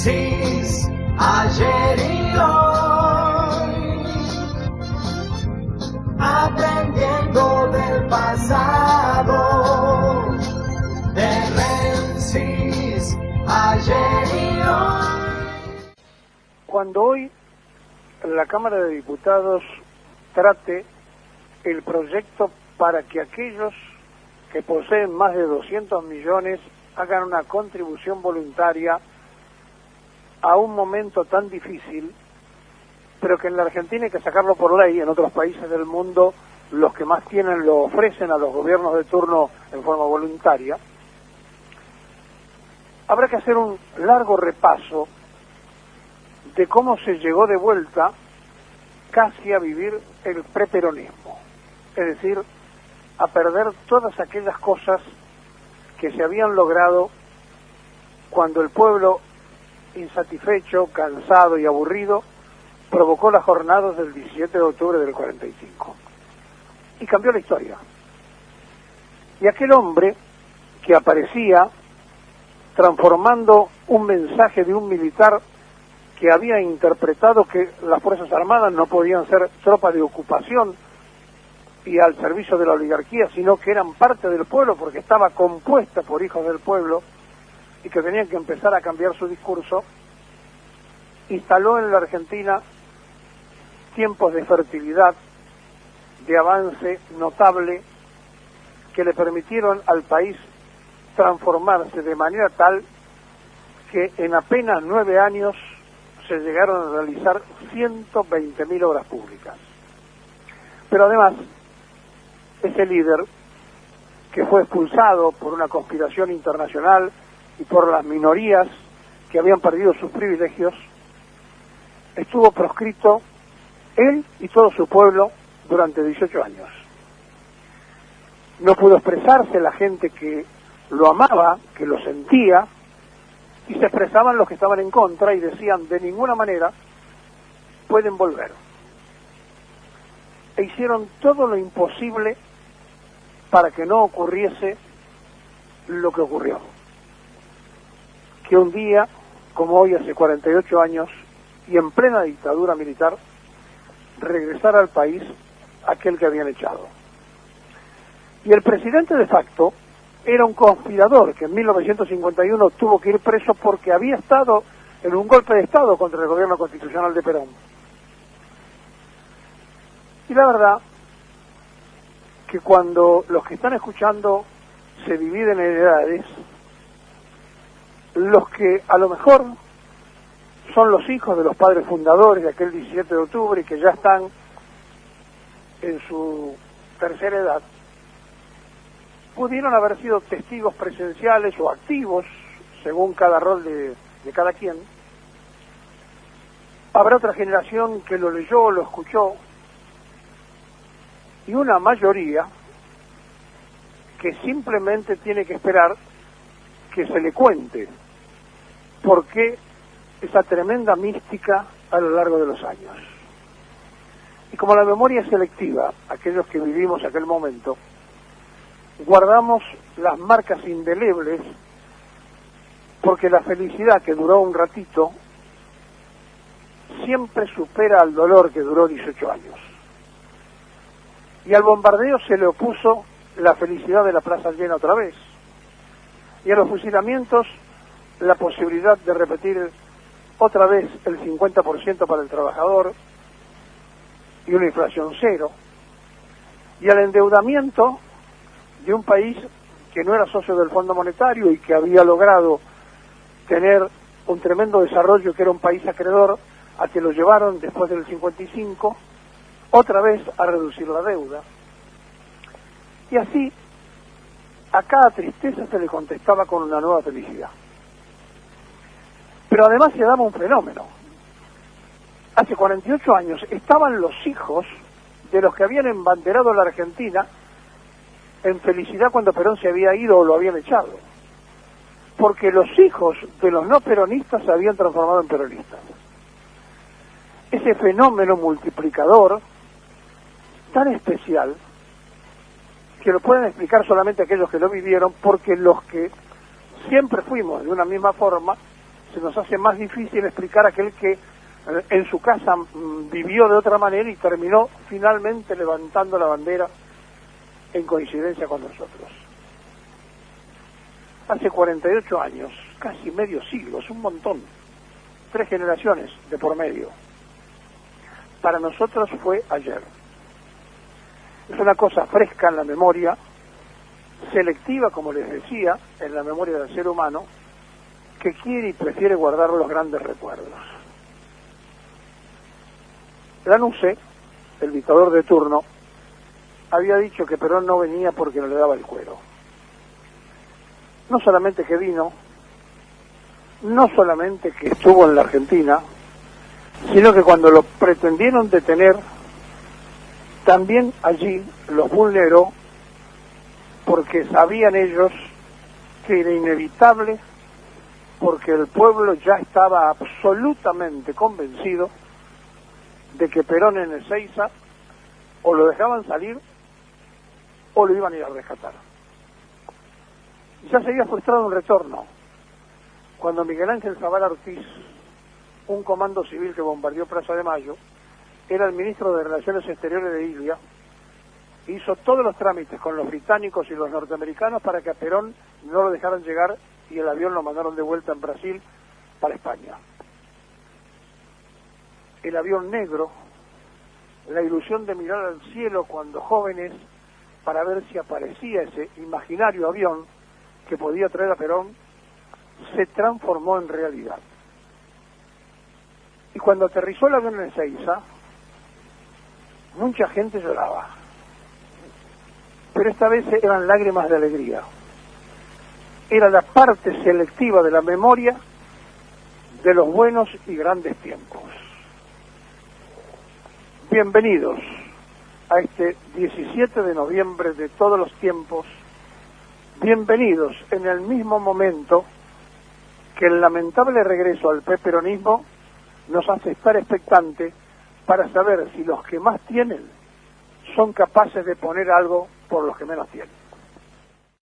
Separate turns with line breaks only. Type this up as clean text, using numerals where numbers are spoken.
Francis, ayer y hoy, aprendiendo del pasado, de Francis, ayer y hoy.
Cuando hoy la Cámara de Diputados trate el proyecto para que aquellos que poseen más de 200 millones hagan una contribución voluntaria a un momento tan difícil, pero que en la Argentina hay que sacarlo por ley. En otros países del mundo los que más tienen lo ofrecen a los gobiernos de turno en forma voluntaria. Habrá que hacer un largo repaso de cómo se llegó de vuelta casi a vivir el preperonismo, es decir, a perder todas aquellas cosas que se habían logrado cuando el pueblo, insatisfecho, cansado y aburrido, provocó las jornadas del 17 de octubre del 45. Y cambió la historia. Y aquel hombre que aparecía transformando un mensaje de un militar que había interpretado que las Fuerzas Armadas no podían ser tropas de ocupación y al servicio de la oligarquía, sino que eran parte del pueblo porque estaba compuesta por hijos del pueblo y que tenían que empezar a cambiar su discurso, instaló en la Argentina tiempos de fertilidad, de avance notable, que le permitieron al país transformarse de manera tal que en apenas 9 años se llegaron a realizar 120.000 obras públicas. Pero además, ese líder, que fue expulsado por una conspiración internacional y por las minorías que habían perdido sus privilegios, estuvo proscrito él y todo su pueblo durante 18 años. No pudo expresarse la gente que lo amaba, que lo sentía, y se expresaban los que estaban en contra y decían, de ninguna manera pueden volver. E hicieron todo lo imposible para que no ocurriese lo que ocurrió. Que un día, como hoy hace 48 años, y en plena dictadura militar, regresara al país aquel que habían echado. Y el presidente de facto era un conspirador que en 1951 tuvo que ir preso porque había estado en un golpe de Estado contra el gobierno constitucional de Perón. Y la verdad que cuando los que están escuchando se dividen en edades, los que a lo mejor son los hijos de los padres fundadores de aquel 17 de octubre y que ya están en su tercera edad, pudieron haber sido testigos presenciales o activos, según cada rol de cada quien. Habrá otra generación que lo leyó, lo escuchó, y una mayoría que simplemente tiene que esperar que se le cuente por qué esa tremenda mística a lo largo de los años. Y como la memoria es selectiva, aquellos que vivimos aquel momento, guardamos las marcas indelebles porque la felicidad que duró un ratito siempre supera al dolor que duró 18 años. Y al bombardeo se le opuso la felicidad de la plaza llena otra vez. Y a los fusilamientos la posibilidad de repetir otra vez el 50% para el trabajador y una inflación cero. Y al endeudamiento de un país que no era socio del Fondo Monetario y que había logrado tener un tremendo desarrollo, que era un país acreedor, a que lo llevaron después del 55 otra vez a reducir la deuda. Y así a cada tristeza se le contestaba con una nueva felicidad. Pero además se daba un fenómeno. Hace 48 años estaban los hijos de los que habían embanderado la Argentina en felicidad cuando Perón se había ido o lo habían echado, porque los hijos de los no peronistas se habían transformado en peronistas. Ese fenómeno multiplicador tan especial que lo pueden explicar solamente aquellos que lo vivieron, porque los que siempre fuimos de una misma forma se nos hace más difícil explicar a aquel que en su casa vivió de otra manera y terminó finalmente levantando la bandera en coincidencia con nosotros. Hace 48 años, casi medio siglo, es un montón, 3 generaciones de por medio. Para nosotros fue ayer. Es una cosa fresca en la memoria, selectiva, como les decía, en la memoria del ser humano, que quiere y prefiere guardar los grandes recuerdos. Lanusse, el dictador de turno, había dicho que Perón no venía porque no le daba el cuero. No solamente que vino, no solamente que estuvo en la Argentina, sino que cuando lo pretendieron detener, también allí los vulneró, porque sabían ellos que era inevitable, porque el pueblo ya estaba absolutamente convencido de que Perón en Ezeiza o lo dejaban salir o lo iban a ir a rescatar. Ya se había frustrado un retorno cuando Miguel Ángel Zavala Ortiz, un comando civil que bombardeó Plaza de Mayo, era el ministro de Relaciones Exteriores de Ilia, hizo todos los trámites con los británicos y los norteamericanos para que a Perón no lo dejaran llegar y el avión lo mandaron de vuelta en Brasil para España. El avión negro, la ilusión de mirar al cielo cuando jóvenes para ver si aparecía ese imaginario avión que podía traer a Perón, se transformó en realidad. Y cuando aterrizó el avión en Ezeiza, mucha gente lloraba. Pero esta vez eran lágrimas de alegría. Era la parte selectiva de la memoria de los buenos y grandes tiempos. Bienvenidos a este 17 de noviembre de todos los tiempos. Bienvenidos en el mismo momento que el lamentable regreso al peronismo nos hace estar expectantes para saber si los que más tienen son capaces de poner algo por los que menos tienen.